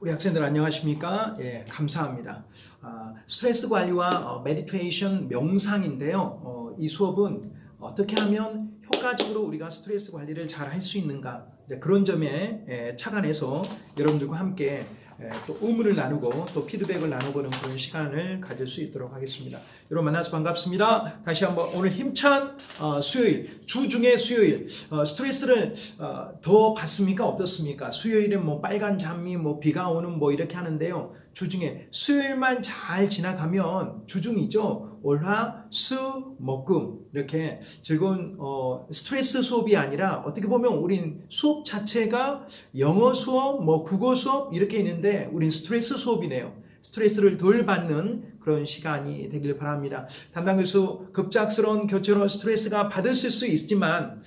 우리 학생들 안녕하십니까? 예, 감사합니다. 스트레스 관리와 메디테이션 명상인데요. 이 수업은 어떻게 하면 효과적으로 우리가 스트레스 관리를 잘 할 수 있는가, 그런 점에 착안해서 여러분들과 함께 또 의문을 나누고 또 피드백을 나눠보는 그런 시간을 가질 수 있도록 하겠습니다. 여러분 만나서 반갑습니다. 다시 한번 오늘 힘찬 수요일, 주중의 수요일, 스트레스를 더 받습니까? 어떻습니까? 수요일은 뭐 빨간 장미, 뭐 비가 오는 뭐 이렇게 하는데요. 주중에 수요일만 잘 지나가면 주중이죠. 월화, 수, 목금 이렇게 즐거운 스트레스 수업이 아니라 어떻게 보면 우린 수업 자체가 영어 수업, 뭐 국어 수업 이렇게 있는데 우린 스트레스 수업이네요. 스트레스를 덜 받는 그런 시간이 되길 바랍니다. 담당 교수 급작스러운 교체로 스트레스가 받으실 수 있지만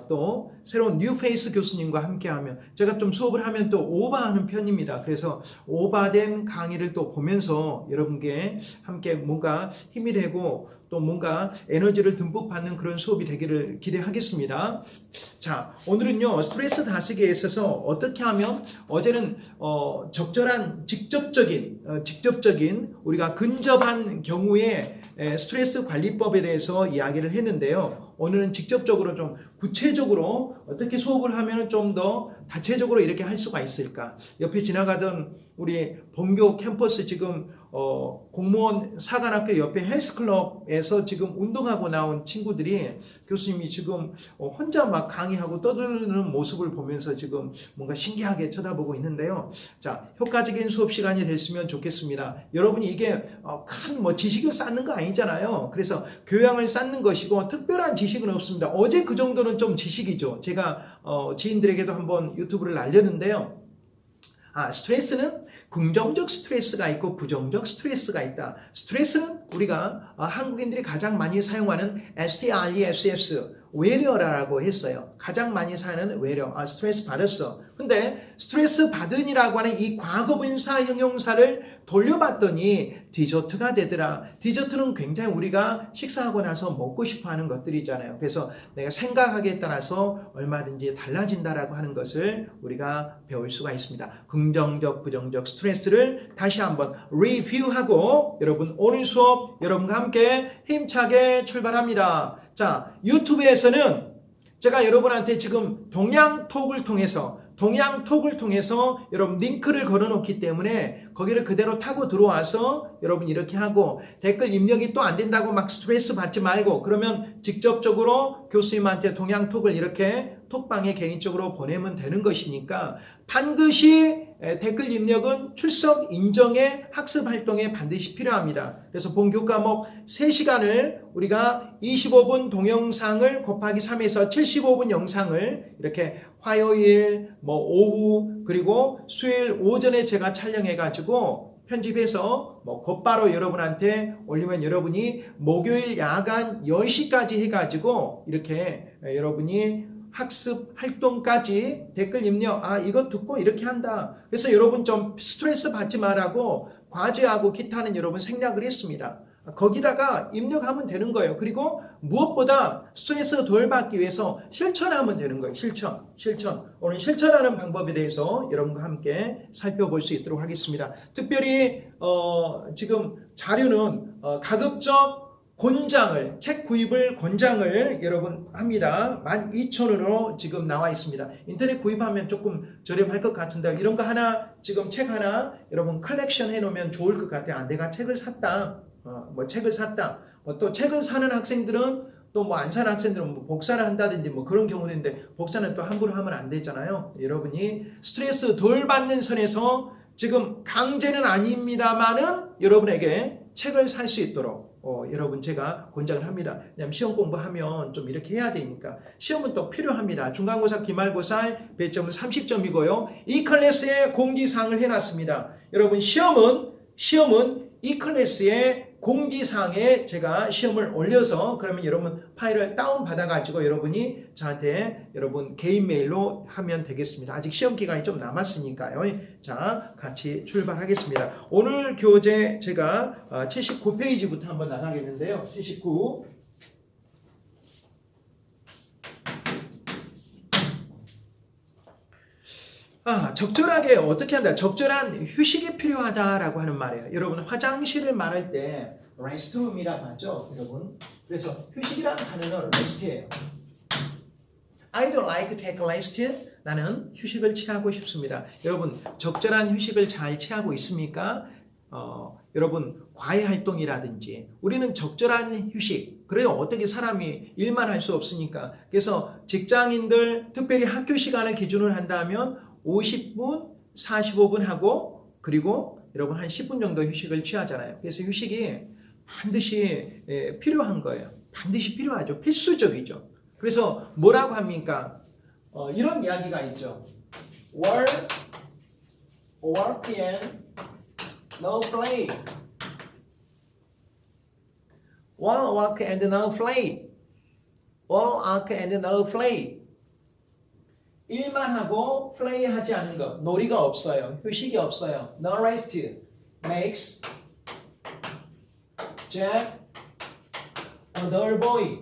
또 새로운 뉴페이스 교수님과 함께하면 제가 좀 수업을 하면 또 오버하는 편입니다. 그래서 오버된 강의를 또 보면서 여러분께 함께 뭔가 힘이 되고 또 뭔가 에너지를 듬뿍 받는 그런 수업이 되기를 기대하겠습니다. 자, 오늘은요 스트레스 다스기에 있어서 어떻게 하면 어제는 적절한 직접적인 우리가 근접한 경우에 스트레스 관리법에 대해서 이야기를 했는데요. 오늘은 직접적으로 좀 구체적으로 어떻게 수업을 하면 좀 더 다체적으로 이렇게 할 수가 있을까? 옆에 지나가던 우리 본교 캠퍼스 지금 공무원 사관학교 옆에 헬스클럽에서 지금 운동하고 나온 친구들이 교수님이 지금 혼자 막 강의하고 떠드는 모습을 보면서 지금 뭔가 신기하게 쳐다보고 있는데요. 자, 효과적인 수업 시간이 됐으면 좋겠습니다. 여러분이 이게 큰 뭐 지식을 쌓는 거 아니잖아요. 그래서 교양을 쌓는 것이고 특별한 지식은 없습니다. 어제 그 정도는 좀 지식이죠. 제가 지인들에게도 한번 유튜브를 알렸는데요. 스트레스는 긍정적 스트레스가 있고 부정적 스트레스가 있다. 스트레스는 우리가 한국인들이 가장 많이 사용하는 STRESS 외려라고 했어요. 가장 많이 사는 외려. 스트레스 받았어. 근데 스트레스 받은이라고 하는 이 과거분사 형용사를 돌려봤더니 디저트가 되더라. 디저트는 굉장히 우리가 식사하고 나서 먹고 싶어 하는 것들이잖아요. 그래서 내가 생각하기에 따라서 얼마든지 달라진다라고 하는 것을 우리가 배울 수가 있습니다. 긍정적, 부정적 스트레스를 다시 한번 리뷰하고 여러분 오늘 수업 여러분과 함께 힘차게 출발합니다. 자, 유튜브에서는 제가 여러분한테 지금 동양톡을 통해서 여러분 링크를 걸어놓기 때문에 거기를 그대로 타고 들어와서 여러분 이렇게 하고 댓글 입력이 또 안 된다고 막 스트레스 받지 말고 그러면 직접적으로 교수님한테 동양톡을 이렇게 톡방에 개인적으로 보내면 되는 것이니까 반드시 댓글 입력은 출석 인정의 학습 활동에 반드시 필요합니다. 그래서 본교 과목 3시간을 우리가 25분 동영상을 곱하기 3해서 75분 영상을 이렇게 화요일, 오후 그리고 수요일 오전에 제가 촬영해가지고 편집해서 곧바로 여러분한테 올리면 여러분이 목요일 야간 10시까지 해가지고 이렇게 여러분이 학습 활동까지 댓글 입력 이거 듣고 이렇게 한다. 그래서 여러분 좀 스트레스 받지 말라고 과제하고 기타는 여러분 생략을 했습니다. 거기다가 입력하면 되는 거예요. 그리고 무엇보다 스트레스 덜 받기 위해서 실천하면 되는 거예요. 실천. 오늘 실천하는 방법에 대해서 여러분과 함께 살펴볼 수 있도록 하겠습니다. 특별히 지금 자료는 가급적 책 구입을 권장을 여러분 합니다. 12,000원으로 지금 나와 있습니다. 인터넷 구입하면 조금 저렴할 것 같은데 이런 거 하나 지금 책 하나 여러분 컬렉션 해놓으면 좋을 것 같아요. 내가 책을 샀다. 또 책을 사는 학생들은 또 안 사는 학생들은 복사를 한다든지 그런 경우는 있는데 복사는 또 함부로 하면 안 되잖아요. 여러분이 스트레스 덜 받는 선에서 지금 강제는 아닙니다만은 여러분에게 책을 살 수 있도록 여러분 제가 권장을 합니다. 왜냐하면 시험 공부하면 좀 이렇게 해야 되니까 시험은 또 필요합니다. 중간고사, 기말고사 배점은 30점이고요. 이 클래스에 공지사항을 해놨습니다. 여러분 시험은 이 클래스에 공지사항에 제가 시험을 올려서 그러면 여러분 파일을 다운받아가지고 여러분이 저한테 여러분 개인 메일로 하면 되겠습니다. 아직 시험 기간이 좀 남았으니까요. 자, 같이 출발하겠습니다. 오늘 교재 제가 79페이지부터 한번 나가겠는데요. 79. 적절하게 어떻게 한다? 적절한 휴식이 필요하다라고 하는 말이에요. 여러분 화장실을 말할 때 restroom이라고 하죠, 여러분. 그래서 휴식이라는 단어는 rest예요. I don't like to take a rest. 나는 휴식을 취하고 싶습니다. 여러분 적절한 휴식을 잘 취하고 있습니까? 여러분 과외 활동이라든지 우리는 적절한 휴식. 그래요. 어떻게 사람이 일만 할 수 없으니까. 그래서 직장인들 특별히 학교 시간을 기준으로 한다면 50분, 45분 하고 그리고 여러분 한 10분 정도 휴식을 취하잖아요. 그래서 휴식이 반드시 필요한 거예요. 반드시 필요하죠. 필수적이죠. 그래서 뭐라고 합니까? 이런 이야기가 있죠. Work and no play. Work and no play. Work and no play. 일만 하고 플레이 하지 않는 것. 놀이가 없어요. 휴식이 없어요. No rest makes Jack a dull boy.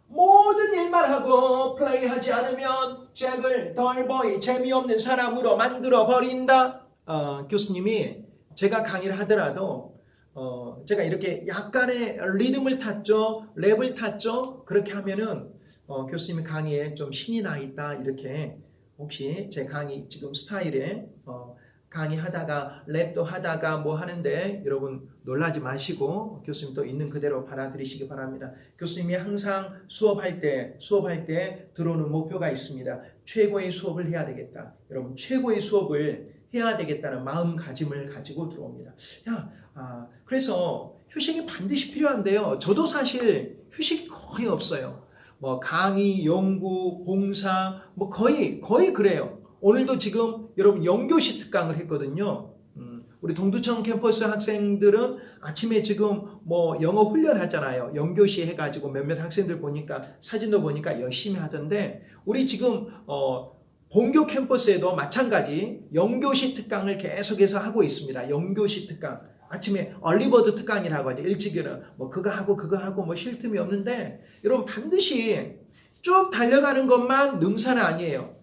모든 일만 하고 플레이하지 않으면 잭을 덜보이 재미없는 사람으로 만들어 버린다. 교수님이 제가 강의를 하더라도 제가 이렇게 약간의 리듬을 탔죠, 랩을 탔죠. 그렇게 하면은 교수님의 강의에 좀 신이 나 있다 이렇게 혹시 제 강의 지금 스타일에 강의하다가 랩도 하다가 뭐 하는데 여러분 놀라지 마시고 교수님도 있는 그대로 받아들이시기 바랍니다. 교수님이 항상 수업할 때 들어오는 목표가 있습니다. 최고의 수업을 해야 되겠다. 여러분 최고의 수업을 해야 되겠다는 마음가짐을 가지고 들어옵니다. 그래서 휴식이 반드시 필요한데요. 저도 사실 휴식이 거의 없어요. 뭐 강의, 연구, 봉사 뭐 거의 그래요. 오늘도 지금 여러분 영교시 특강을 했거든요. 우리 동두천 캠퍼스 학생들은 아침에 지금 뭐 영어 훈련하잖아요. 영교시 해가지고 몇몇 학생들 보니까 사진도 보니까 열심히 하던데 우리 지금 본교 캠퍼스에도 마찬가지 영교시 특강을 계속해서 하고 있습니다. 영교시 특강. 아침에 얼리버드 특강이라고 하죠. 일찍이는 뭐 그거 하고 뭐 쉴 틈이 없는데 여러분 반드시 쭉 달려가는 것만 능사는 아니에요.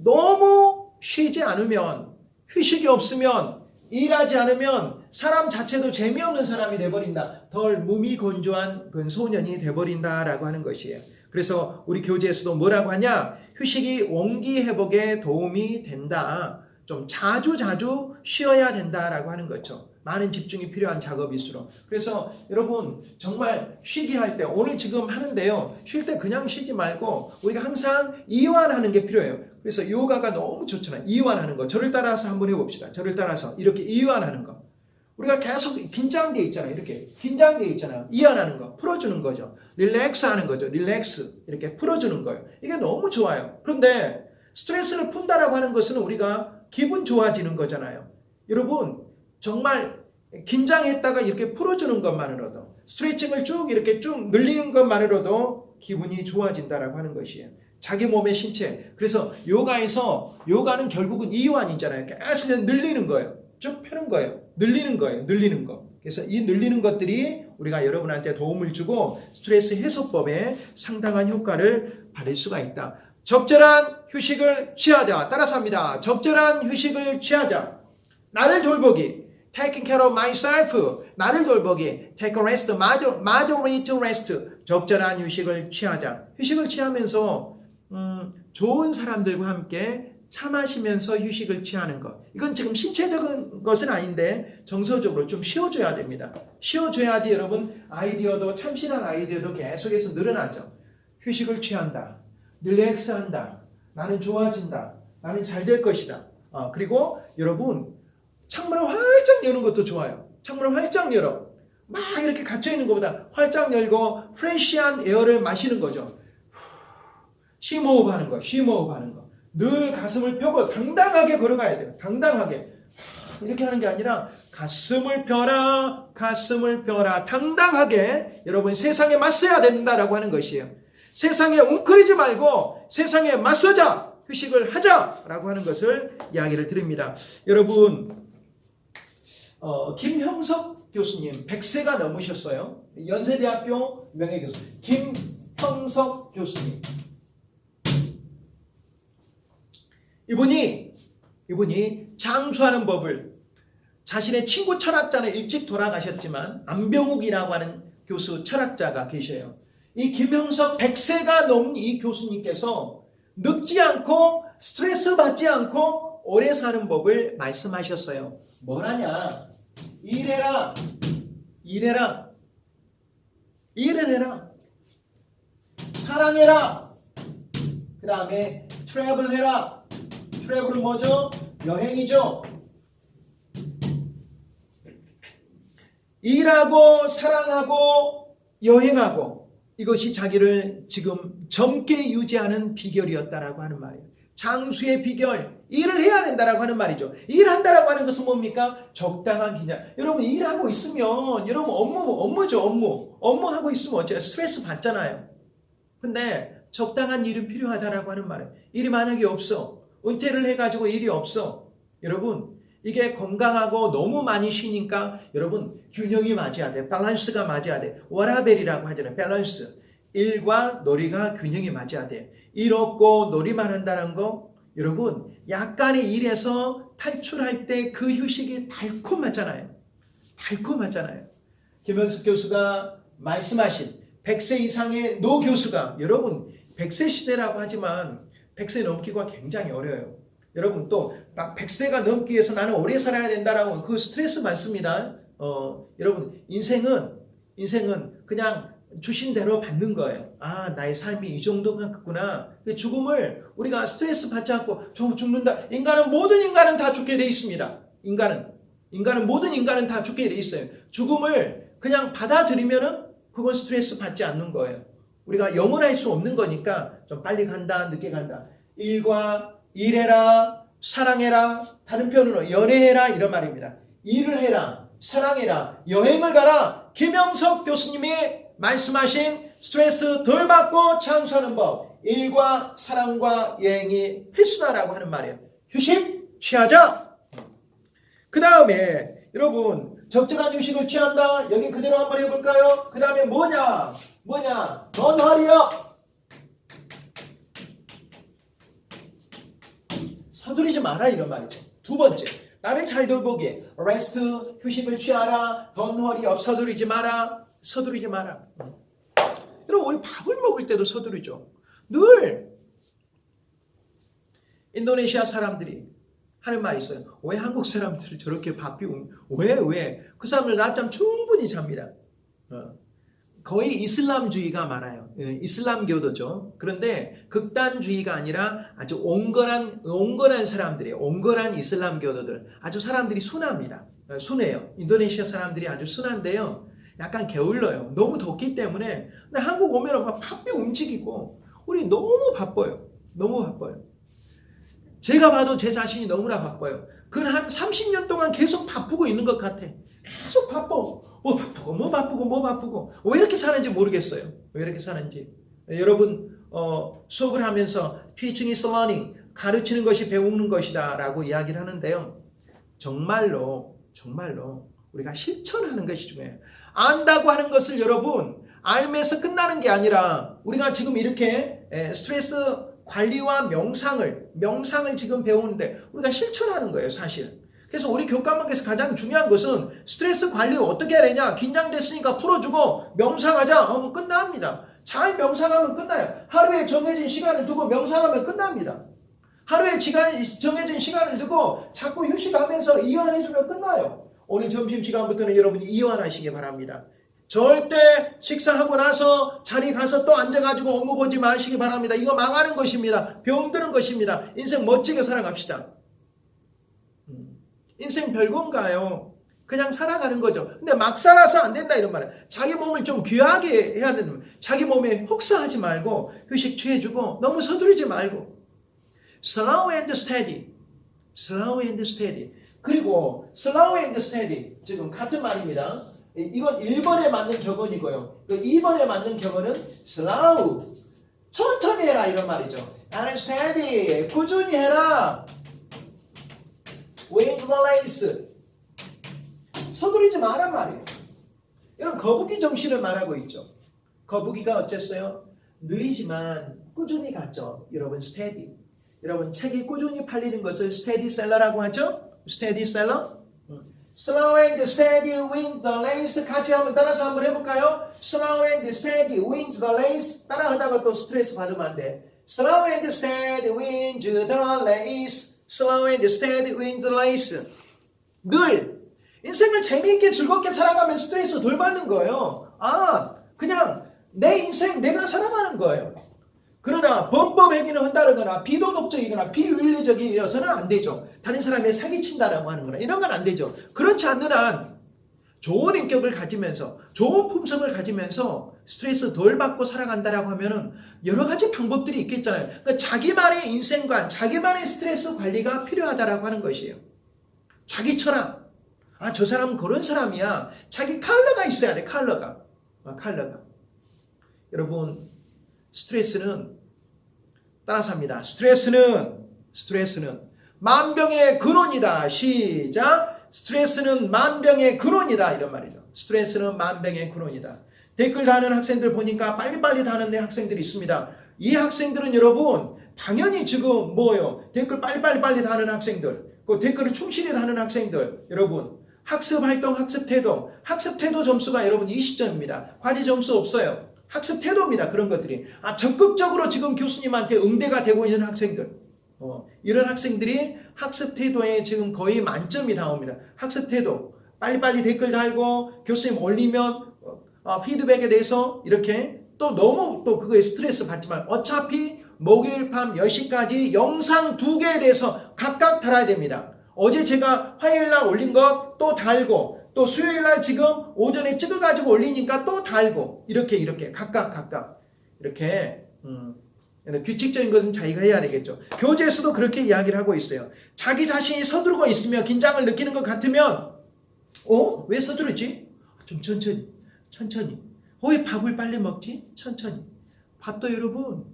너무 쉬지 않으면 휴식이 없으면 일하지 않으면 사람 자체도 재미없는 사람이 돼버린다. 덜 무미건조한 소년이 돼버린다라고 하는 것이에요. 그래서 우리 교재에서도 뭐라고 하냐? 휴식이 원기 회복에 도움이 된다. 좀 자주 쉬어야 된다라고 하는 거죠. 많은 집중이 필요한 작업일수록. 그래서 여러분 정말 쉬게 할 때 오늘 지금 하는데요. 쉴 때 그냥 쉬지 말고 우리가 항상 이완하는 게 필요해요. 그래서 요가가 너무 좋잖아요. 이완하는 거. 저를 따라서 한번 해봅시다. 저를 따라서 이렇게 이완하는 거. 우리가 계속 긴장돼 있잖아요. 이렇게 긴장돼 있잖아요. 이완하는 거. 풀어주는 거죠. 릴렉스 하는 거죠. 릴렉스. 이렇게 풀어주는 거예요. 이게 너무 좋아요. 그런데 스트레스를 푼다라고 하는 것은 우리가 기분 좋아지는 거잖아요. 여러분 정말 긴장했다가 이렇게 풀어주는 것만으로도 스트레칭을 이렇게 쭉 늘리는 것만으로도 기분이 좋아진다라고 하는 것이에요. 자기 몸의 신체. 그래서 요가는 결국은 이완이잖아요. 계속 늘리는 거예요. 쭉 펴는 거예요. 늘리는 거. 그래서 이 늘리는 것들이 우리가 여러분한테 도움을 주고 스트레스 해소법에 상당한 효과를 받을 수가 있다. 적절한 휴식을 취하자. 따라서 합니다. 적절한 휴식을 취하자. 나를 돌보기. Taking care of myself. 나를 돌보기. Take a rest. Moderate to rest. 적절한 휴식을 취하자. 휴식을 취하면서 좋은 사람들과 함께 차 마시면서 휴식을 취하는 것. 이건 지금 신체적인 것은 아닌데 정서적으로 좀 쉬어줘야 됩니다. 쉬어줘야지 여러분 아이디어도 참신한 아이디어도 계속해서 늘어나죠. 휴식을 취한다. 릴렉스한다. 나는 좋아진다. 나는 잘 될 것이다. 그리고 여러분 창문을 활짝 여는 것도 좋아요. 창문을 활짝 열어. 막 이렇게 갇혀있는 것보다 활짝 열고 프레시한 에어를 마시는 거죠. 심호흡하는 거. 늘 가슴을 펴고 당당하게 걸어가야 돼요. 당당하게. 이렇게 하는 게 아니라 가슴을 펴라. 당당하게 여러분 세상에 맞서야 된다라고 하는 것이에요. 세상에 웅크리지 말고 세상에 맞서자. 휴식을 하자라고 하는 것을 이야기를 드립니다. 여러분 김형석 교수님 100세가 넘으셨어요. 연세대학교 명예교수 김형석 교수님 이분이 장수하는 법을 자신의 친구 철학자는 일찍 돌아가셨지만 안병욱이라고 하는 교수 철학자가 계셔요. 이 김형석 100세가 넘은 이 교수님께서 늙지 않고 스트레스 받지 않고 오래 사는 법을 말씀하셨어요. 뭐라냐? 일해라. 일을 해라. 사랑해라. 그 다음에 트래블해라. 트래블은 뭐죠? 여행이죠. 일하고 사랑하고 여행하고 이것이 자기를 지금 젊게 유지하는 비결이었다라고 하는 말이에요. 장수의 비결, 일을 해야 된다라고 하는 말이죠. 일한다라고 하는 것은 뭡니까? 적당한 기냐. 여러분 일하고 있으면 여러분 업무죠. 업무하고 있으면 어째요? 스트레스 받잖아요. 근데 적당한 일은 필요하다라고 하는 말이에요. 일이 만약에 없어. 은퇴를 해가지고 일이 없어. 여러분 이게 건강하고 너무 많이 쉬니까 여러분 균형이 맞아야 돼. 밸런스가 맞아야 돼. 워라벨이라고 하잖아요. 밸런스. 일과 놀이가 균형이 맞아야 돼. 일 없고 놀이만 한다는 거 여러분 약간의 일에서 탈출할 때 그 휴식이 달콤하잖아요. 김영숙 교수가 말씀하신 100세 이상의 노 교수가 여러분 100세 시대라고 하지만 100세 넘기가 굉장히 어려워요. 여러분 또 막 100세가 넘기 위해서 나는 오래 살아야 된다라고 그 스트레스 많습니다. 여러분 인생은 그냥 주신 대로 받는 거예요. 아 나의 삶이 이 정도겠구나. 죽음을 우리가 스트레스 받지 않고 저 죽는다. 모든 인간은 다 죽게 돼 있습니다. 모든 인간은 다 죽게 돼 있어요. 죽음을 그냥 받아들이면은 그건 스트레스 받지 않는 거예요. 우리가 영원할 수 없는 거니까 좀 빨리 간다 늦게 간다. 일해라 사랑해라 다른 편으로 연애해라 이런 말입니다. 일을 해라 사랑해라 여행을 가라. 김영석 교수님이 말씀하신 스트레스 덜 받고 장수하는 법 일과 사랑과 여행이 필수다라고 하는 말이에요. 휴식 취하자. 그 다음에 여러분 적절한 휴식을 취한다. 여기 그대로 한번 해볼까요? 그 다음에 뭐냐 Don't hurry up. 서두르지 마라 이런 말이죠. 두 번째 나를 잘 돌보게 rest 휴식을 취하라. Don't hurry up 서두르지 마라. 여러분 우리 밥을 먹을 때도 서두르죠. 늘 인도네시아 사람들이 하는 말이 있어요. 왜 한국 사람들을 저렇게 바삐 왜? 그 사람들 낮잠 충분히 잡니다. 거의 이슬람주의가 많아요. 이슬람교도죠. 그런데 극단주의가 아니라 아주 온건한 사람들이에요. 온건한 이슬람교도들. 아주 사람들이 순합니다. 순해요. 인도네시아 사람들이 아주 순한데요. 약간 게을러요. 너무 덥기 때문에. 근데 한국 오면 막 바삐 움직이고 우리 너무 바빠요. 제가 봐도 제 자신이 너무나 바빠요. 그건 한 30년 동안 계속 바쁘고 있는 것 같아. 계속 바빠. 뭐 바쁘고 왜 이렇게 사는지 모르겠어요. 여러분 수업을 하면서 teaching is learning 가르치는 것이 배우는 것이다 라고 이야기를 하는데요. 정말로 우리가 실천하는 것이 중요해요. 안다고 하는 것을 여러분 알면서 끝나는 게 아니라 우리가 지금 이렇게 스트레스 관리와 명상을 지금 배우는데 우리가 실천하는 거예요 사실. 그래서 우리 교과목에서 가장 중요한 것은 스트레스 관리를 어떻게 해야 되냐. 긴장됐으니까 풀어주고 명상하자 하면 끝납니다. 잘 명상하면 끝나요. 하루에 정해진 시간을 두고 명상하면 끝납니다. 하루에 정해진 시간을 두고 자꾸 휴식하면서 이완해주면 끝나요. 오늘 점심시간부터는 여러분이 이완하시기 바랍니다. 절대 식사하고 나서 자리 가서 또 앉아가지고 업무 보지 마시기 바랍니다. 이거 망하는 것입니다. 병드는 것입니다. 인생 멋지게 살아갑시다. 인생 별건가요? 그냥 살아가는 거죠. 근데 막 살아서 안 된다 이런 말이에요. 자기 몸을 좀 귀하게 해야 된다. 자기 몸에 혹사하지 말고 휴식 취해주고 너무 서두르지 말고 slow and steady. 그리고 slow and steady 지금 같은 말입니다. 이건 1번에 맞는 격언이고요. 2번에 맞는 격언은 slow 천천히 해라 이런 말이죠. and steady 꾸준히 해라. Wait the race. 서두르지 마란 말이에요. 여러분 거북이 정신을 말하고 있죠. 거북이가 어쨌어요? 느리지만 꾸준히 갔죠. 여러분 steady. 여러분 책이 꾸준히 팔리는 것을 스테디셀러라고 하죠. 스테디셀러. Slow and steady wins the race. 같이 한번 따라서 한번 해볼까요? Slow and steady wins the race. 따라하다가 또 스트레스 받으면 안 돼. Slow and steady wins the race. Slow and steady wins the race. 늘 인생을 재미있게 즐겁게 살아가면 스트레스 덜 받는 거예요. 그냥 내 인생 내가 살아가는 거예요. 그러나 범법행위를 한다거나 비도덕적이거나 비윤리적이어서는 안 되죠. 다른 사람에 사기친다라고 하는 거나 이런 건 안 되죠. 그렇지 않는 한 좋은 인격을 가지면서 좋은 품성을 가지면서 스트레스 덜 받고 살아간다라고 하면은 여러 가지 방법들이 있겠잖아요. 그러니까 자기만의 인생관, 자기만의 스트레스 관리가 필요하다라고 하는 것이에요. 자기 철학. 저 사람은 그런 사람이야. 자기 컬러가 있어야 돼. 컬러가. 여러분 스트레스는 따라서 합니다. 스트레스는 만병의 근원이다. 시작. 스트레스는 만병의 근원이다. 이런 말이죠. 스트레스는 만병의 근원이다. 댓글 다는 학생들 보니까 빨리빨리 다는 학생들이 있습니다. 이 학생들은 여러분 당연히 지금 댓글 빨리 다는 학생들, 그 댓글을 충실히 다는 학생들, 여러분 학습 활동, 학습 태도 점수가 여러분 20점입니다. 과제 점수 없어요. 학습 태도입니다. 그런 것들이. 적극적으로 지금 교수님한테 응대가 되고 있는 학생들. 이런 학생들이 학습 태도에 지금 거의 만점이 나옵니다. 학습 태도. 빨리빨리 댓글 달고 교수님 올리면 피드백에 대해서 이렇게 또 너무 또 그거에 스트레스 받지만 어차피 목요일 밤 10시까지 영상 2개에 대해서 각각 달아야 됩니다. 어제 제가 화요일 날 올린 것 또 달고 또 수요일 날 지금 오전에 찍어가지고 올리니까 또 달고 이렇게 각각 이렇게 규칙적인 것은 자기가 해야 되겠죠. 교재에서도 그렇게 이야기를 하고 있어요. 자기 자신이 서두르고 있으며 긴장을 느끼는 것 같으면 왜 서두르지? 좀 천천히. 왜 밥을 빨리 먹지? 천천히. 밥도 여러분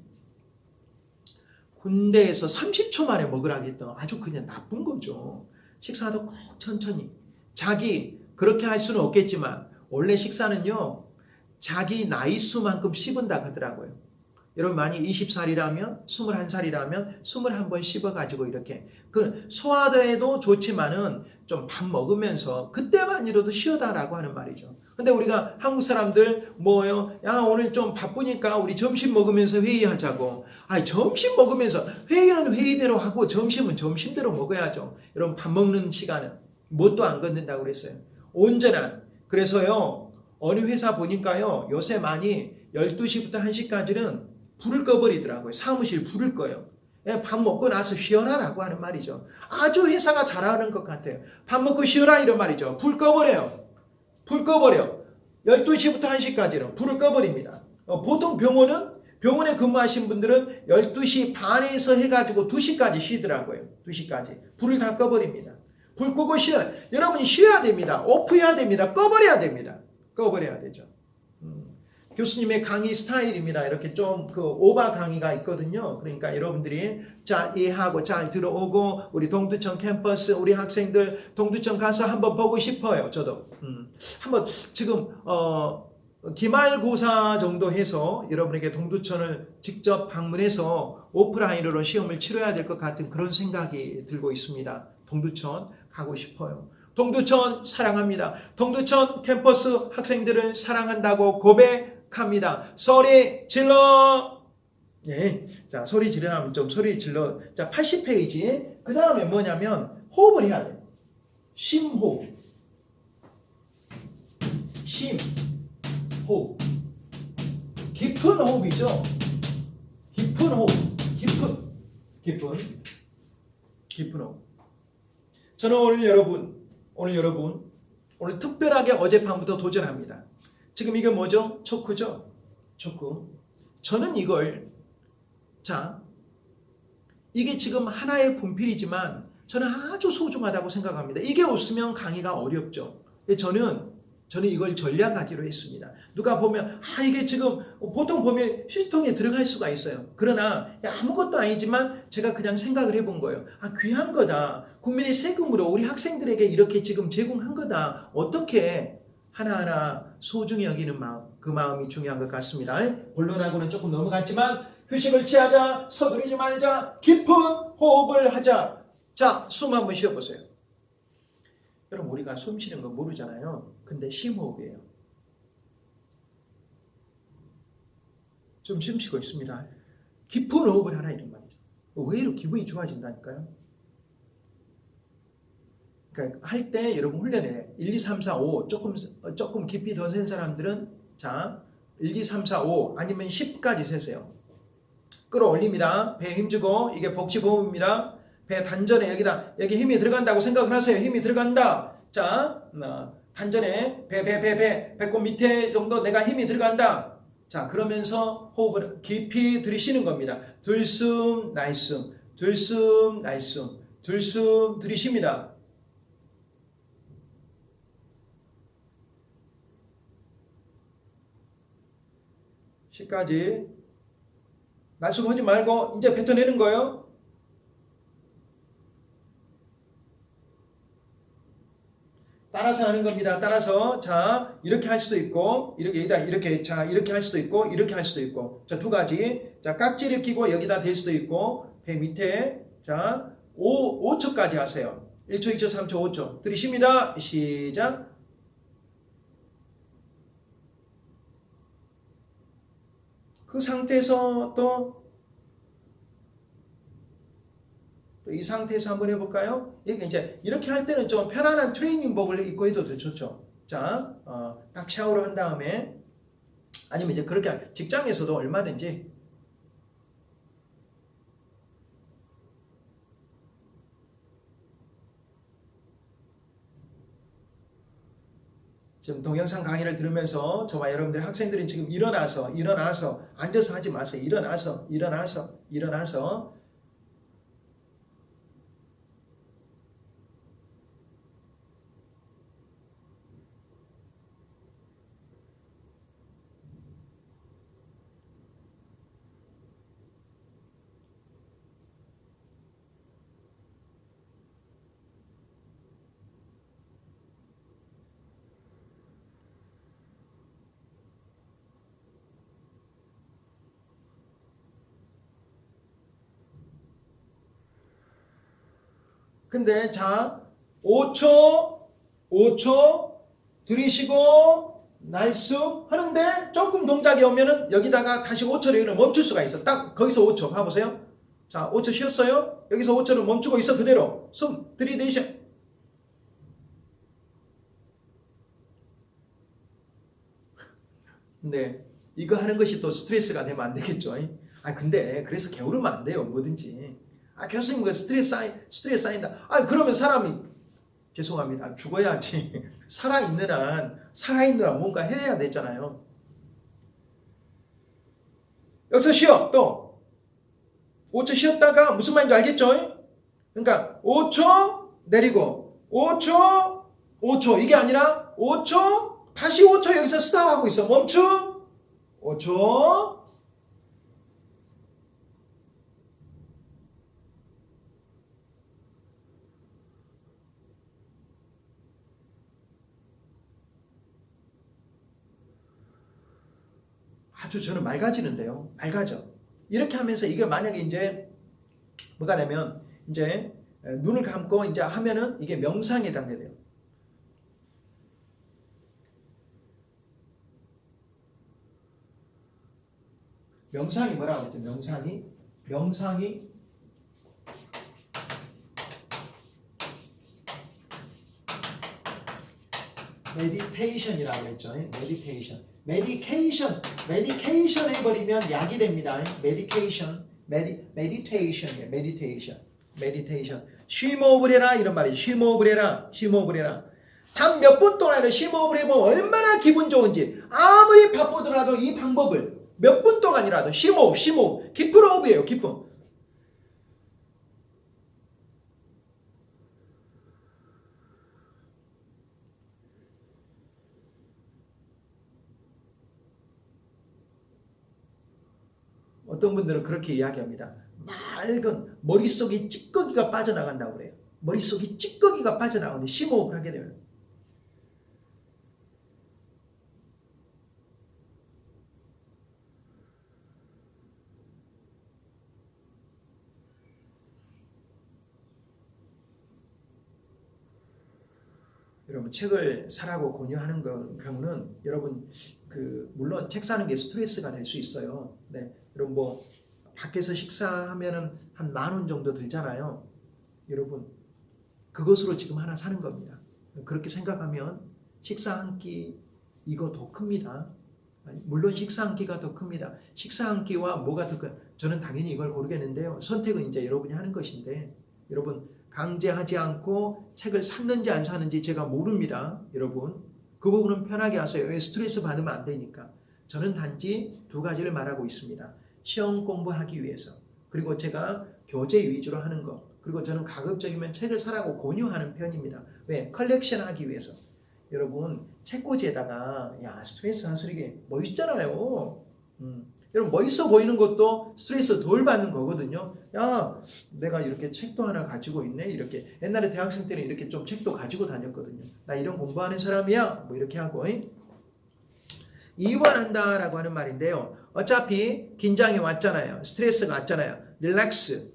군대에서 30초 만에 먹으라겠다. 아주 그냥 나쁜 거죠. 식사도 꼭 천천히. 자기 그렇게 할 수는 없겠지만 원래 식사는요. 자기 나이 수만큼 씹은다 하더라고요. 여러분 만약 20살이라면 21살이라면 21번 씹어가지고 이렇게 그 소화에도 좋지만은 좀 밥 먹으면서 그때만이라도 쉬어다라고 하는 말이죠. 근데 우리가 한국 사람들 오늘 좀 바쁘니까 우리 점심 먹으면서 회의하자고. 점심 먹으면서 회의는 회의대로 하고 점심은 점심대로 먹어야죠. 여러분 밥 먹는 시간은 뭣도 안 건든다고 그랬어요. 온전한. 그래서요 어느 회사 보니까요 요새 많이 12시부터 1시까지는 불을 꺼버리더라고요. 사무실 불을 꺼요. 밥 먹고 나서 쉬어라라고 하는 말이죠. 아주 회사가 잘하는 것 같아요. 밥 먹고 쉬어라 이런 말이죠. 불 꺼버려. 12시부터 1시까지는 불을 꺼버립니다. 보통 병원에 근무하신 분들은 12시 반에서 해가지고 2시까지 쉬더라고요. 2시까지. 불을 다 꺼버립니다. 불 끄고 여러분이 쉬어야 됩니다. 오프해야 됩니다. 꺼버려야 됩니다. 꺼버려야 되죠. 교수님의 강의 스타일입니다. 이렇게 좀 오바 강의가 있거든요. 그러니까 여러분들이 잘 이해하고 잘 들어오고 우리 동두천 캠퍼스 우리 학생들 동두천 가서 한번 보고 싶어요. 저도 한번 지금 기말고사 정도 해서 여러분에게 동두천을 직접 방문해서 오프라인으로 시험을 치러야 될 것 같은 그런 생각이 들고 있습니다. 동두천 가고 싶어요. 동두천 사랑합니다. 동두천 캠퍼스 학생들을 사랑한다고 고백합니다. 소리 질러. 네, 자 소리 지르면 좀 소리 질러. 자 80페이지. 그 다음에 뭐냐면 호흡을 해야 돼. 심호흡. 심호흡. 깊은 호흡이죠. 깊은 호흡. 깊은 호흡. 저는 오늘 특별하게 어젯밤부터 도전합니다. 지금 이게 뭐죠? 초크죠? 초크. 저는 이게 지금 하나의 분필이지만 저는 아주 소중하다고 생각합니다. 이게 없으면 강의가 어렵죠. 저는 이걸 전략하기로 했습니다. 누가 보면 이게 지금 보통 보면 휴지통에 들어갈 수가 있어요. 그러나 아무것도 아니지만 제가 그냥 생각을 해본 거예요. 귀한 거다. 국민의 세금으로 우리 학생들에게 이렇게 지금 제공한 거다. 어떻게 하나하나 소중히 여기는 마음, 그 마음이 중요한 것 같습니다. 본론하고는 조금 넘어갔지만 휴식을 취하자, 서두르지 말자, 깊은 호흡을 하자. 자, 숨 한번 쉬어보세요. 여러분 우리가 숨 쉬는 거 모르잖아요. 근데 심호흡이에요. 좀 숨 쉬고 있습니다. 깊은 호흡을 하라 이런 말이죠. 의외로 기분이 좋아진다니까요. 그러니까 할 때 여러분 훈련해. 1, 2, 3, 4, 5 조금 깊이 더 센 사람들은 자 1, 2, 3, 4, 5 아니면 10까지 세세요. 끌어올립니다. 배에 힘주고 이게 복식호흡입니다. 배 단전에 여기 힘이 들어간다고 생각을 하세요. 힘이 들어간다. 자 단전에 배꼽 밑에 정도 내가 힘이 들어간다. 자 그러면서 호흡을 깊이 들이쉬는 겁니다. 들숨 날숨 들숨 날숨 들숨 들이쉽니다. 시까지 말씀하지 말고 이제 뱉어내는 거예요. 따라서 하는 겁니다. 따라서 자 이렇게 할 수도 있고 이렇게 자 이렇게 할 수도 있고 이렇게 할 수도 있고 자 두 가지 자 깍지를 끼고 여기다 댈 수도 있고 배 밑에 자 5초까지 하세요. 1초 2초 3초 5초 들이쉽니다. 시작. 그 상태에서 또 이 상태에서 한번 해볼까요? 이렇게 할 때는 좀 편안한 트레이닝복을 입고 해도 더 좋죠. 자, 딱 샤워를 한 다음에 아니면 이제 그렇게 직장에서도 얼마든지 지금 동영상 강의를 들으면서 저와 여러분들 학생들은 지금 일어나서 앉아서 하지 마세요. 일어나서 근데 자 5초 들이쉬고 날숨 하는데 조금 동작이 오면은 여기다가 다시 5초를 여기를 멈출 수가 있어. 딱 거기서 5초 봐보세요. 자 5초 쉬었어요. 여기서 5초를 멈추고 있어. 그대로 숨 들이대셔. 근데 이거 하는 것이 또 스트레스가 되면 안 되겠죠. 근데 그래서 게으르면 안 돼요. 뭐든지. 교수님 그 스트레스 쌓인다. 그러면 사람이 죄송합니다. 죽어야지. 살아있는 한 뭔가 해야 되잖아요. 여기서 쉬어. 또 5초 쉬었다가 무슨 말인지 알겠죠? 그러니까 5초 내리고 5초 이게 아니라 5초 다시 5초 여기서 스탑하고 있어. 멈춤 5초 아주 저는 맑아지는데요. 맑아져. 이렇게 하면서 이게 만약에 이제 뭐가 되면 이제 눈을 감고 이제 하면은 이게 명상에 담게 돼요. 명상이 뭐라고 했죠? 명상이 메디테이션이라고 했죠. 메디케이션 해버리면 약이 됩니다. 메디테이션이에요. 메디테이션. 쉼호흡을 해라 이런 말이에요. 쉼호흡을 해라. 단 몇 분 동안은 쉼호흡을 해보면 얼마나 기분 좋은지. 아무리 바쁘더라도 이 방법을 몇 분 동안이라도 쉼호흡 깊은 호흡이에요. 깊은. 어떤 분들은 그렇게 이야기합니다. 맑은 머릿속에 찌꺼기가 빠져나간다고 그래요. 머릿속에 찌꺼기가 빠져나오는데 심호흡을 하게 되면 여러분 책을 사라고 권유하는 경우는 여러분 물론 책 사는 게 스트레스가 될 수 있어요. 네, 여러분 뭐 밖에서 식사하면은 한 10,000원 정도 들잖아요. 여러분 그것으로 지금 하나 사는 겁니다. 그렇게 생각하면 식사 한 끼 이거 더 큽니다. 물론 식사 한 끼가 더 큽니다. 식사 한 끼와 뭐가 더 큰? 저는 당연히 이걸 고르겠는데요. 선택은 이제 여러분이 하는 것인데 여러분 강제하지 않고 책을 샀는지 안 샀는지 제가 모릅니다. 여러분 그 부분은 편하게 하세요. 왜 스트레스 받으면 안 되니까. 저는 단지 2가지를 말하고 있습니다. 시험 공부하기 위해서 그리고 제가 교재 위주로 하는 거 그리고 저는 가급적이면 책을 사라고 권유하는 편입니다. 왜? 컬렉션 하기 위해서. 여러분 책꽂이에다가 야 스트레스 한스리게 멋있잖아요. 여러분 멋있어 보이는 것도 스트레스 덜 받는 거거든요. 야 내가 이렇게 책도 하나 가지고 있네. 이렇게 옛날에 대학생 때는 이렇게 좀 책도 가지고 다녔거든요. 나 이런 공부하는 사람이야. 뭐 이렇게 하고 이완한다 라고 하는 말인데요. 어차피 긴장이 왔잖아요. 스트레스가 왔잖아요. 릴렉스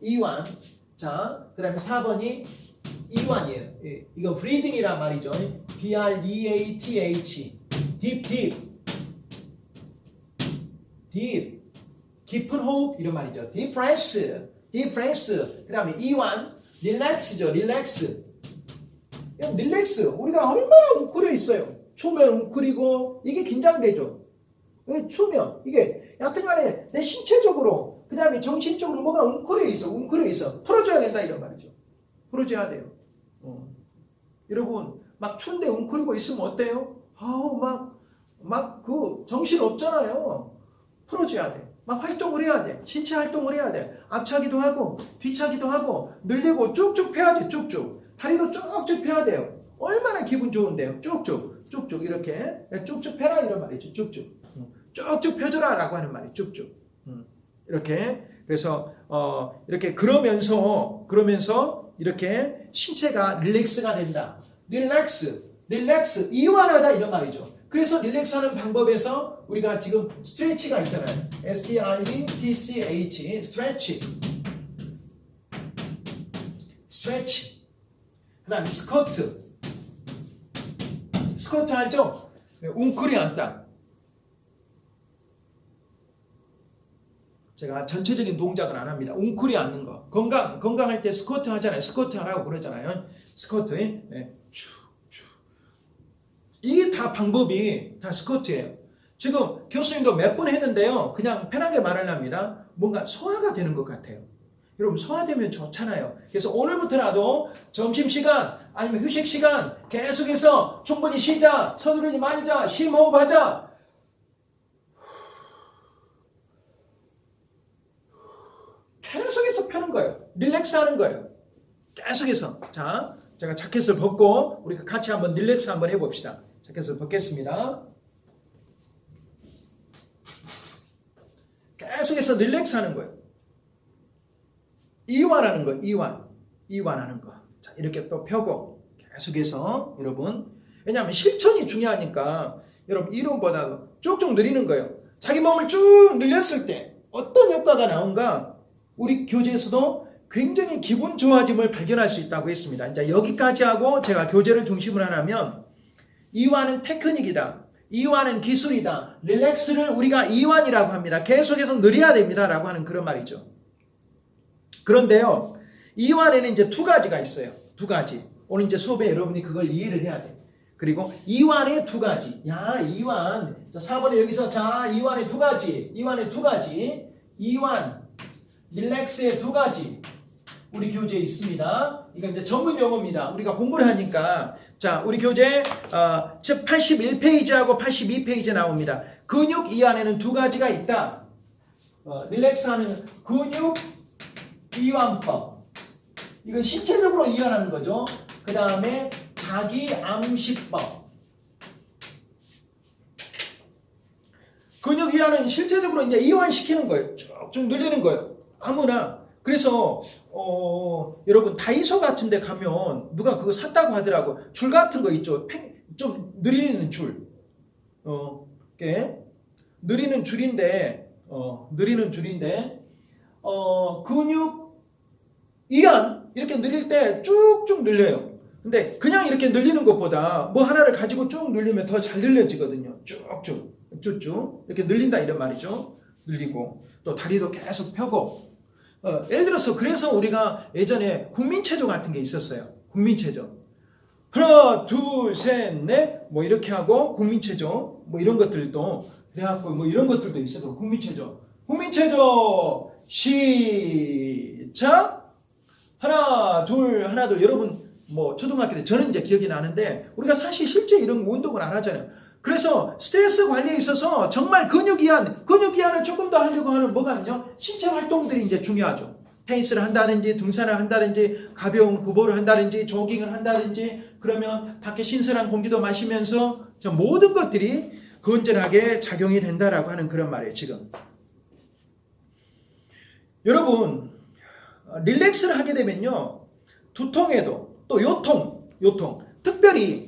이완 자, 그 다음에 4번이 이완이에요. 이거 breathing이란 말이죠. B-R-E-A-T-H deep 깊은 호흡 이런 말이죠. deep breath 그 다음에 이완 relax죠. relax 우리가 얼마나 웅크려 있어요. 추우면 웅크리고 이게 긴장되죠. 왜 추우면 이게 여튼간에 내 신체적으로 그 다음에 정신적으로 뭐가 웅크려 있어 풀어줘야 된다 이런 말이죠. 풀어줘야 돼요. 여러분 막 추운데 웅크리고 있으면 어때요? 아우 막 정신 없잖아요. 풀어줘야 돼. 막 활동을 해야 돼. 신체 활동을 해야 돼. 앞차기도 하고 뒤차기도 하고 늘리고 쭉쭉 펴야 돼. 쭉쭉 다리도 쭉쭉 펴야 돼요. 얼마나 기분 좋은데요. 쭉쭉 이렇게 쭉쭉 펴라 이런 말이죠. 쭉쭉 펴줘라 라고 하는 말이 쭉쭉 이렇게 그래서 이렇게 그러면서 이렇게 신체가 릴렉스가 된다. 릴렉스 이완하다 이런 말이죠. 그래서 릴렉스하는 방법에서 우리가 지금 스트레치가 있잖아요. S-T-R-E-T-C-H 스트레치 그 다음에 스쿼트 알죠? 웅크리 앉다. 제가 전체적인 동작은 안 합니다. 웅크리 앉는 거. 건강할 때 스쿼트 하잖아요. 스쿼트 하라고 그러잖아요. 스쿼트. 네. 이게 다 방법이 다 스쿼트예요. 지금 교수님도 몇 번 했는데요. 그냥 편하게 말을 합니다. 뭔가 소화가 되는 것 같아요. 여러분 소화되면 좋잖아요. 그래서 오늘부터라도 점심시간 아니면 휴식시간 계속해서 충분히 쉬자. 서두르지 말자. 심호흡하자. 계속해서 펴는 거예요. 릴렉스 하는 거예요. 계속해서. 자, 제가 자켓을 벗고 우리 같이 한번 릴렉스 한번 해봅시다. 자켓을 벗겠습니다. 계속해서 릴렉스 하는 거예요. 이완하는 거예요. 이완하는 거. 자, 이렇게 또 펴고 계속해서 여러분 왜냐하면 실천이 중요하니까 여러분 이론보다도 쭉쭉 늘리는 거예요. 자기 몸을 쭉 늘렸을 때 어떤 효과가 나온가 우리 교재에서도 굉장히 기분 좋아짐을 발견할 수 있다고 했습니다. 이제 여기까지 하고 제가 교재를 중심으로 하면 이완은 테크닉이다. 이완은 기술이다. 릴렉스를 우리가 이완이라고 합니다. 계속해서 늘려야 됩니다. 라고 하는 그런 말이죠. 그런데요. 이완에는 이제 2가지가 있어요. 2가지. 오늘 이제 수업에 여러분이 그걸 이해를 해야 돼. 그리고 이완의 2가지. 야, 이완. 자, 4번에 여기서 자, 이완의 2가지. 이완. 릴렉스의 2가지. 우리 교재에 있습니다. 이거 이제 전문 용어입니다. 우리가 공부를 하니까. 자, 우리 교재 81페이지하고 82페이지 나옵니다. 근육 이완에는 2가지가 있다. 릴렉스하는 근육 이완법. 이건 신체적으로 이완하는 거죠. 그 다음에 자기 암시법. 근육 이완은 실제적으로 이제 이완시키는 거예요. 쭉쭉 늘리는 거예요. 아무나. 그래서 여러분 다이소 같은 데 가면 누가 그거 샀다고 하더라고. 줄 같은 거 있죠. 좀 느리는 줄. 느리는 줄인데 근육 이완 이렇게 늘릴 때 쭉쭉 늘려요. 근데 그냥 이렇게 늘리는 것보다 뭐 하나를 가지고 쭉 늘리면 더 잘 늘려지거든요. 쭉쭉 이렇게 늘린다 이런 말이죠. 늘리고 또 다리도 계속 펴고 예를 들어서 그래서 우리가 예전에 국민체조 같은 게 있었어요. 국민체조 하나 둘 셋 넷 뭐 이렇게 하고 국민체조 뭐 이런 것들도 그래갖고 뭐 이런 것들도 있어도 국민체조 시작 하나 둘 여러분 뭐 초등학교 때 저는 이제 기억이 나는데 우리가 사실 실제 이런 운동을 안 하잖아요. 그래서 스트레스 관리에 있어서 정말 근육 이완을 조금 더 하려고 하는 뭐가 있냐? 신체 활동들이 이제 중요하죠. 테니스를 한다든지 등산을 한다든지 가벼운 구보를 한다든지 조깅을 한다든지 그러면 밖에 신선한 공기도 마시면서 모든 것들이 건전하게 작용이 된다라고 하는 그런 말이에요. 지금 여러분 릴렉스를 하게 되면요 두통에도 또 요통 특별히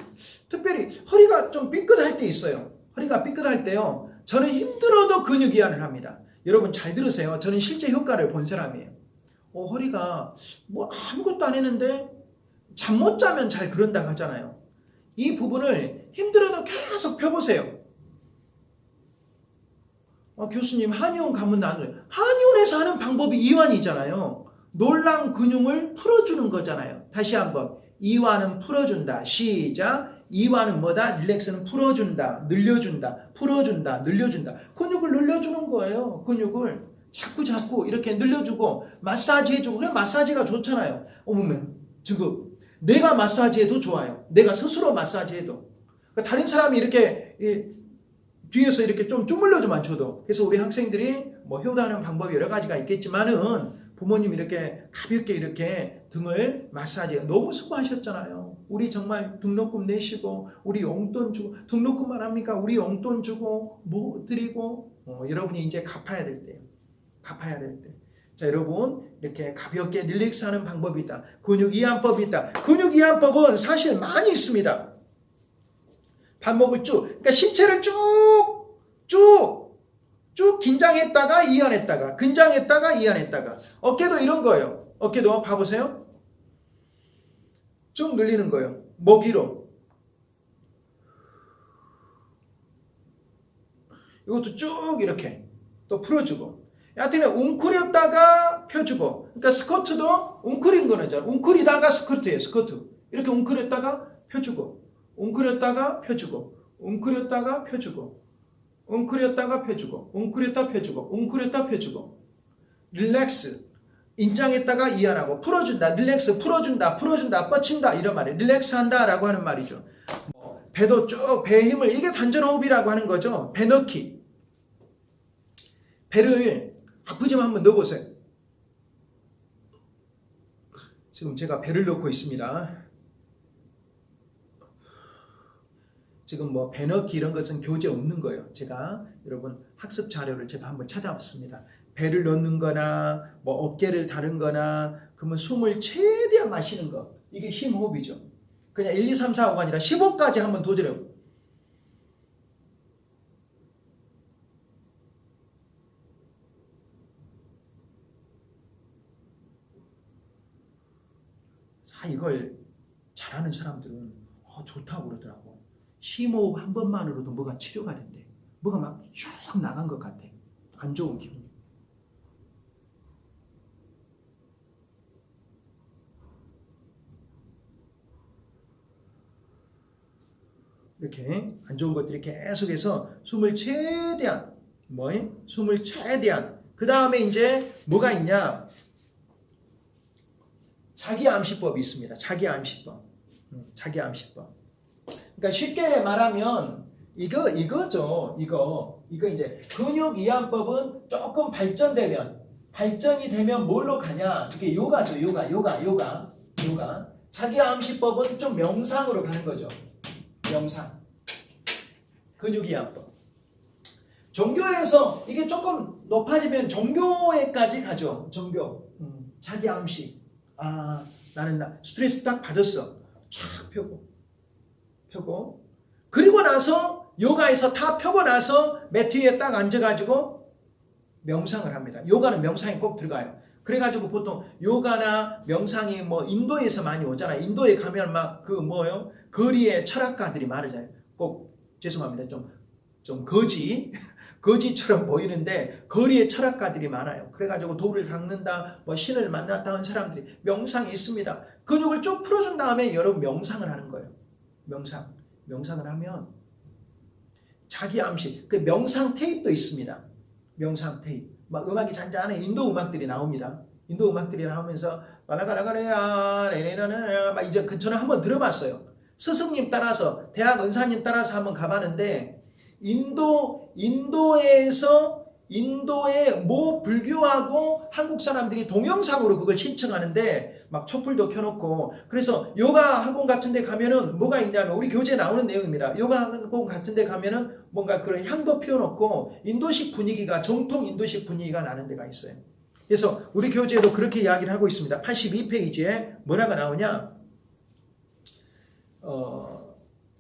허리가 좀 삐끗할 때 있어요. 허리가 삐끗할 때요 저는 힘들어도 근육 이완을 합니다. 여러분 잘 들으세요. 저는 실제 효과를 본 사람이에요. 허리가 뭐 아무것도 안 했는데 잠 못 자면 잘 그런다고 하잖아요. 이 부분을 힘들어도 계속 펴보세요. 교수님 한의원 가면 나는 한의원에서 하는 방법이 이완이잖아요. 놀란 근육을 풀어주는 거잖아요. 다시 한번 이완은 풀어준다. 시작. 이완은 뭐다? 릴렉스는 풀어준다. 늘려준다. 풀어준다. 늘려준다. 근육을 늘려주는 거예요. 근육을 자꾸 이렇게 늘려주고 마사지 해주고 그래 마사지가 좋잖아요. 지금 내가 마사지해도 좋아요. 내가 스스로 마사지해도 그러니까 다른 사람이 이렇게 뒤에서 이렇게 좀 주물러주면 줘도 그래서 우리 학생들이 뭐 효도하는 방법이 여러 가지가 있겠지만은 부모님 이렇게 가볍게 이렇게 등을 마사지 너무 수고하셨잖아요. 우리 정말 등록금 내시고 우리 용돈 주고 등록금만 합니까? 우리 용돈 주고 뭐 드리고 여러분이 이제 갚아야 될 때요. 자 여러분 이렇게 가볍게 릴렉스하는 방법이 있다. 근육 이완법이 있다. 근육 이완법은 사실 많이 있습니다. 발목을 그러니까 신체를 쭉 긴장했다가 이완했다가 긴장했다가 이완했다가 어깨도 이런 거예요. 어깨도 봐보세요. 쭉 늘리는 거예요. 목 위로 이것도 쭉 이렇게 또 풀어주고 여하튼 웅크렸다가 펴주고 그러니까 스쿼트도 웅크린 거잖아요. 웅크리다가 스쿼트예요. 스쿼트 이렇게 웅크렸다가 펴주고 웅크렸다가 펴주고 웅크렸다가 펴주고 웅크렸다가 펴주고 웅크렸다 펴주고 웅크렸다 펴주고 릴렉스 인장했다가 이완하고 풀어준다. 릴렉스 풀어준다. 뻗친다 이런 말이에요. 릴렉스 한다라고 하는 말이죠. 배도 쭉 배의 힘을 이게 단전호흡이라고 하는 거죠. 배 넣기 배를 아프지만 한번 넣어보세요. 지금 제가 배를 넣고 있습니다. 지금 뭐 배 넣기 이런 것은 교재 없는 거예요. 제가 여러분 학습 자료를 제가 한번 찾아봤습니다. 배를 넣는 거나 뭐 어깨를 다른 거나 그러면 숨을 최대한 마시는 거 이게 심호흡이죠. 그냥 1, 2, 3, 4, 5가 아니라 15까지 한번 도전해요. 이걸 잘하는 사람들은 좋다고 그러더라고. 심호흡 한 번만으로도 뭐가 치료가 된대. 뭐가 막 쭉 나간 것 같아. 안 좋은 기분. 이렇게 안 좋은 것들이 계속해서 숨을 최대한 그 다음에 이제 뭐가 있냐? 자기암시법이 있습니다. 자기암시법. 그러니까 쉽게 말하면 이거죠. 이거 이제 근육 이완법은 조금 발전이 되면 뭘로 가냐? 이게 요가죠. 요가. 자기암시법은 좀 명상으로 가는 거죠. 명상. 근육 이완법. 종교에서 이게 조금 높아지면 종교에까지 가죠. 종교. 자기암시. 나는 스트레스 딱 받았어. 쫙 펴고 그리고 나서 요가에서 다 펴고 나서 매트 위에 딱 앉아가지고 명상을 합니다. 요가는 명상이 꼭 들어가요. 그래가지고 보통 요가나 명상이 뭐 인도에서 많이 오잖아요. 인도에 가면 막 그 뭐요? 거리에 철학가들이 많으잖아요. 꼭 죄송합니다. 좀 거지처럼 보이는데 거리에 철학가들이 많아요. 그래가지고 돌을 닦는다, 뭐 신을 만났다 하는 사람들이 명상이 있습니다. 근육을 쭉 풀어준 다음에 여러분 명상을 하는 거예요. 명상을 하면 자기 암시, 그 명상 테이프도 있습니다. 명상 테이프. 막 음악이 잔잔해 인도 음악들이 나옵니다. 인도 음악들이 나오면서 말라가라가래야 레레라나 막 이제 저는 한번 들어봤어요. 스승님 따라서 대학 은사님 따라서 한번 가봤는데 인도의 모 불교하고 한국 사람들이 동영상으로 그걸 신청하는데 막 촛불도 켜놓고 그래서 요가 학원 같은 데 가면은 뭐가 있냐면 우리 교재에 나오는 내용입니다. 요가 학원 같은 데 가면은 뭔가 그런 향도 피워놓고 인도식 분위기가 정통 인도식 분위기가 나는 데가 있어요. 그래서 우리 교재에도 그렇게 이야기를 하고 있습니다. 82페이지에 뭐라고 나오냐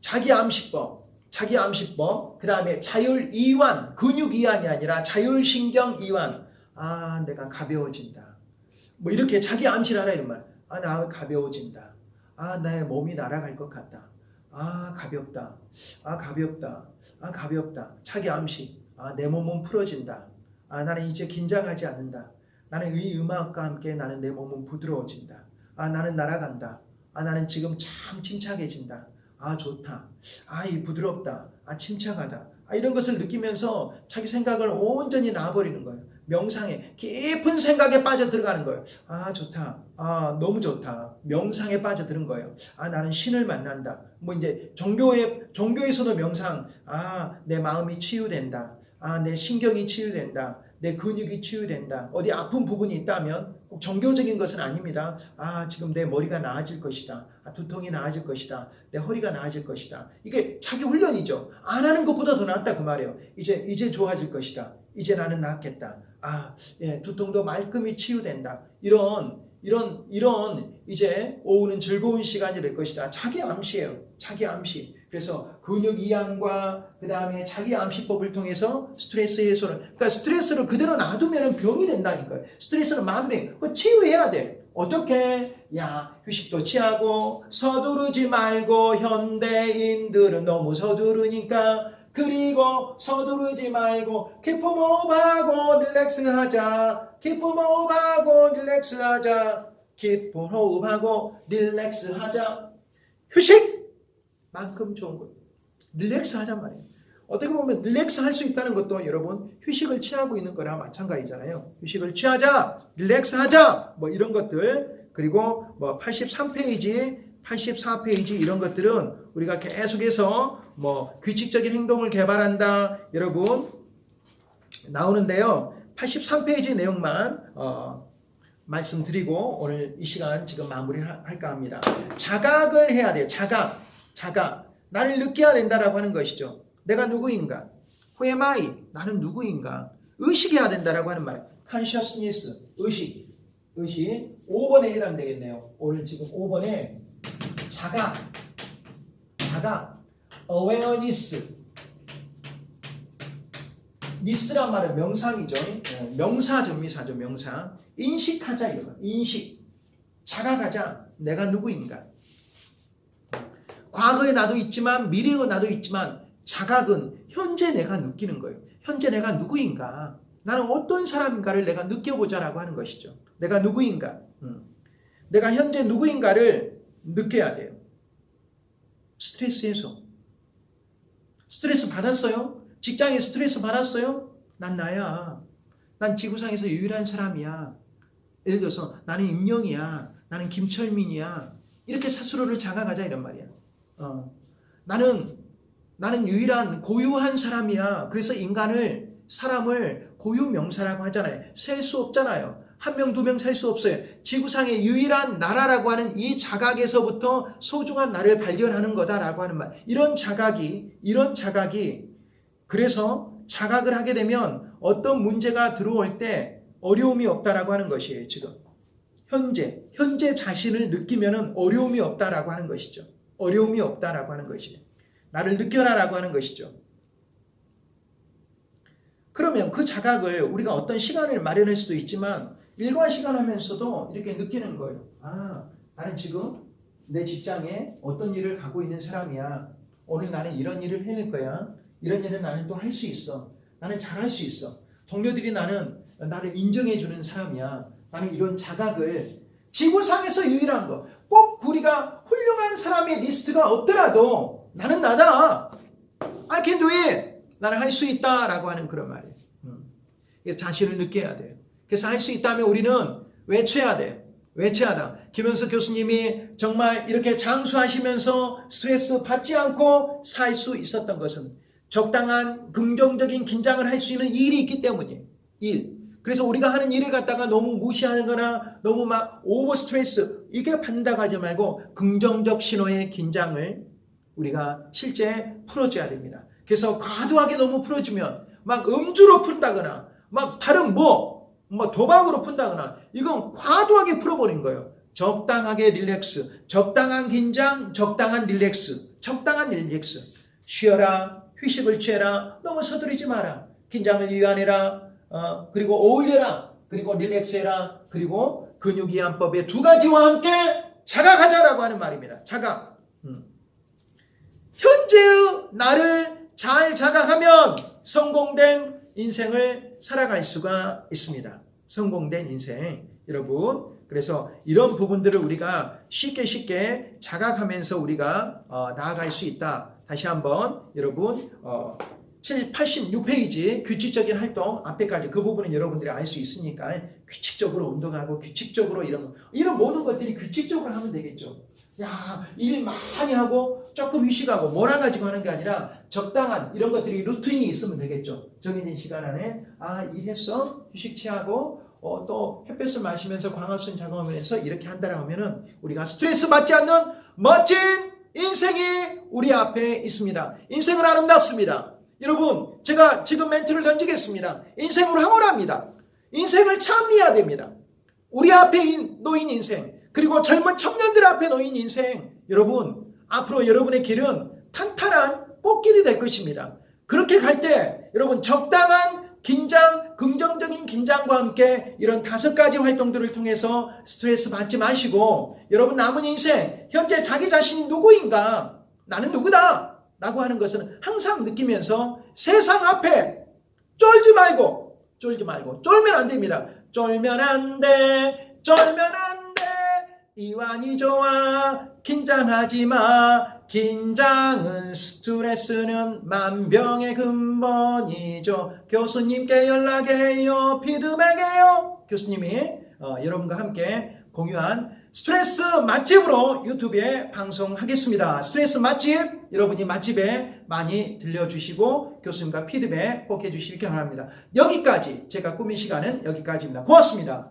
자기 암시법, 그 다음에 자율이완, 근육이완이 아니라 자율신경이완. 아, 내가 가벼워진다. 뭐 이렇게 자기 암시를 하라 이런 말. 아, 나 가벼워진다. 아, 나의 몸이 날아갈 것 같다. 아, 가볍다. 아, 가볍다. 아, 가볍다. 자기 암시. 아, 내 몸은 풀어진다. 아, 나는 이제 긴장하지 않는다. 나는 이 음악과 함께 나는 내 몸은 부드러워진다. 아, 나는 날아간다. 아, 나는 지금 참 침착해진다. 아, 좋다. 아, 이 부드럽다. 아, 침착하다. 아, 이런 것을 느끼면서 자기 생각을 온전히 놔버리는 거예요. 명상에 깊은 생각에 빠져 들어가는 거예요. 아, 좋다. 아, 너무 좋다. 명상에 빠져드는 거예요. 아, 나는 신을 만난다. 뭐 이제 종교에서도 명상. 아, 내 마음이 치유된다. 아, 내 신경이 치유된다. 내 근육이 치유된다. 어디 아픈 부분이 있다면 꼭 종교적인 것은 아닙니다. 아, 지금 내 머리가 나아질 것이다. 아, 두통이 나아질 것이다. 내 허리가 나아질 것이다. 이게 자기 훈련이죠. 안 하는 것보다 더 낫다 그 말이에요. 이제 좋아질 것이다. 이제 나는 낫겠다. 아, 예, 두통도 말끔히 치유된다. 이런 이제 오후는 즐거운 시간이 될 것이다. 자기 암시예요. 자기 암시. 그래서 근육 이완과 그 다음에 자기 암시법을 통해서 스트레스 해소를, 그러니까 스트레스를 그대로 놔두면 병이 된다니까요. 스트레스는 마음에 치유해야 돼. 어떻게? 야, 휴식도 취하고 서두르지 말고. 현대인들은 너무 서두르니까. 그리고 서두르지 말고 깊은 호흡하고 릴렉스하자. 깊은 호흡하고 릴렉스하자. 깊은 호흡하고 릴렉스하자. 휴식! 만큼 좋은 것. 릴렉스 하잔 말이에요. 어떻게 보면 릴렉스 할 수 있다는 것도 여러분 휴식을 취하고 있는 거랑 마찬가지잖아요. 휴식을 취하자, 릴렉스 하자, 뭐 이런 것들. 그리고 뭐 83페이지, 84페이지 이런 것들은 우리가 계속해서 뭐 규칙적인 행동을 개발한다. 여러분 나오는데요. 83페이지 내용만 말씀드리고 오늘 이 시간 지금 마무리할까 합니다. 자각을 해야 돼요. 자각. 나를 느껴야 된다라고 하는 것이죠. 내가 누구인가? Who am I? 나는 누구인가? 의식해야 된다라고 하는 말. Consciousness. 의식. 5번에 해당되겠네요. 오늘 지금 5번에 자각. Awareness. 니스란 말은 명상이죠. 명사전미사죠. 명상. 인식하자 이거. 인식. 자각하자. 내가 누구인가? 과거의 나도 있지만 미래의 나도 있지만 자각은 현재 내가 느끼는 거예요. 현재 내가 누구인가? 나는 어떤 사람인가를 내가 느껴보자라고 하는 것이죠. 내가 누구인가? 내가 현재 누구인가를 느껴야 돼요. 스트레스 해소. 스트레스 받았어요? 직장에 스트레스 받았어요? 난 나야. 난 지구상에서 유일한 사람이야. 예를 들어서 나는 임영이야. 나는 김철민이야. 이렇게 스스로를 자각하자 이런 말이야. 나는 유일한 고유한 사람이야. 그래서 사람을 고유명사라고 하잖아요. 셀 수 없잖아요. 한 명, 두 명 셀 수 없어요. 지구상의 유일한 나라라고 하는 이 자각에서부터 소중한 나를 발견하는 거다라고 하는 말. 이런 자각이 그래서 자각을 하게 되면 어떤 문제가 들어올 때 어려움이 없다라고 하는 것이에요. 지금 현재 자신을 느끼면은 어려움이 없다라고 하는 것이죠. 어려움이 없다라고 하는 것이에요. 나를 느껴라라고 하는 것이죠. 그러면 그 자각을 우리가 어떤 시간을 마련할 수도 있지만 일과 시간 하면서도 이렇게 느끼는 거예요. 아, 나는 지금 내 직장에 어떤 일을 가고 있는 사람이야. 오늘 나는 이런 일을 해낼 거야. 이런 일은 나는 또 할 수 있어. 나는 잘할 수 있어. 동료들이 나를 인정해 주는 사람이야. 나는 이런 자각을 지구상에서 유일한 거. 꼭 우리가 훌륭한 사람의 리스트가 없더라도 나는 나다. I can do it. 나는 할 수 있다라고 하는 그런 말이에요. 자신을 느껴야 돼요. 그래서 할 수 있다면 우리는 외쳐야 돼요. 외쳐야다. 김현석 교수님이 정말 이렇게 장수하시면서 스트레스 받지 않고 살 수 있었던 것은 적당한 긍정적인 긴장을 할 수 있는 일이 있기 때문이에요. 일. 그래서 우리가 하는 일을 갖다가 너무 무시하거나 너무 막 오버 스트레스 이게 받는다고 하지 말고 긍정적 신호의 긴장을 우리가 실제 풀어줘야 됩니다. 그래서 과도하게 너무 풀어주면 막 음주로 푼다거나 막 다른 뭐 도박으로 푼다거나 이건 과도하게 풀어버린 거예요. 적당하게 릴렉스, 적당한 긴장, 적당한 릴렉스, 적당한 릴렉스. 쉬어라, 휴식을 취해라, 너무 서두르지 마라. 긴장을 이완해라, 그리고 어울려라, 그리고 릴렉스해라, 그리고 근육이완법의 두 가지와 함께 자각하자라고 하는 말입니다. 자각. 현재의 나를 잘 자각하면 성공된 인생을 살아갈 수가 있습니다. 성공된 인생. 여러분, 그래서 이런 부분들을 우리가 쉽게 자각하면서 우리가 나아갈 수 있다. 다시 한번 여러분 86페이지 규칙적인 활동 앞에까지 그 부분은 여러분들이 알 수 있으니까 규칙적으로 운동하고 규칙적으로 이런 모든 것들이 규칙적으로 하면 되겠죠. 야, 일 많이 하고 조금 휴식하고 몰아가지고 하는 게 아니라 적당한 이런 것들이 루틴이 있으면 되겠죠. 정해진 시간 안에 일했어, 휴식 취하고 또 햇볕을 마시면서 광합성 작업하면서 이렇게 한다고 하면은 우리가 스트레스 받지 않는 멋진 인생이 우리 앞에 있습니다. 인생은 아름답습니다. 여러분, 제가 지금 멘트를 던지겠습니다. 인생으로 황홀합니다. 인생을 찬미해야 됩니다. 우리 앞에 놓인 인생, 그리고 젊은 청년들 앞에 놓인 인생, 여러분, 앞으로 여러분의 길은 탄탄한 꽃길이 될 것입니다. 그렇게 갈 때 여러분 적당한 긴장, 긍정적인 긴장과 함께 이런 5가지 활동들을 통해서 스트레스 받지 마시고 여러분 남은 인생, 현재 자기 자신이 누구인가? 나는 누구다? 라고 하는 것은 항상 느끼면서 세상 앞에 쫄지 말고 쫄면 안 됩니다. 쫄면 안 돼. 이완이 좋아. 긴장하지 마. 긴장은 스트레스는 만병의 근본이죠. 교수님께 연락해요. 피드백해요. 교수님이 여러분과 함께 공유한 스트레스 맛집으로 유튜브에 방송하겠습니다. 스트레스 맛집, 여러분이 맛집에 많이 들려주시고 교수님과 피드백 꼭 해주시기 바랍니다. 여기까지 제가 꾸민 시간은 여기까지입니다. 고맙습니다.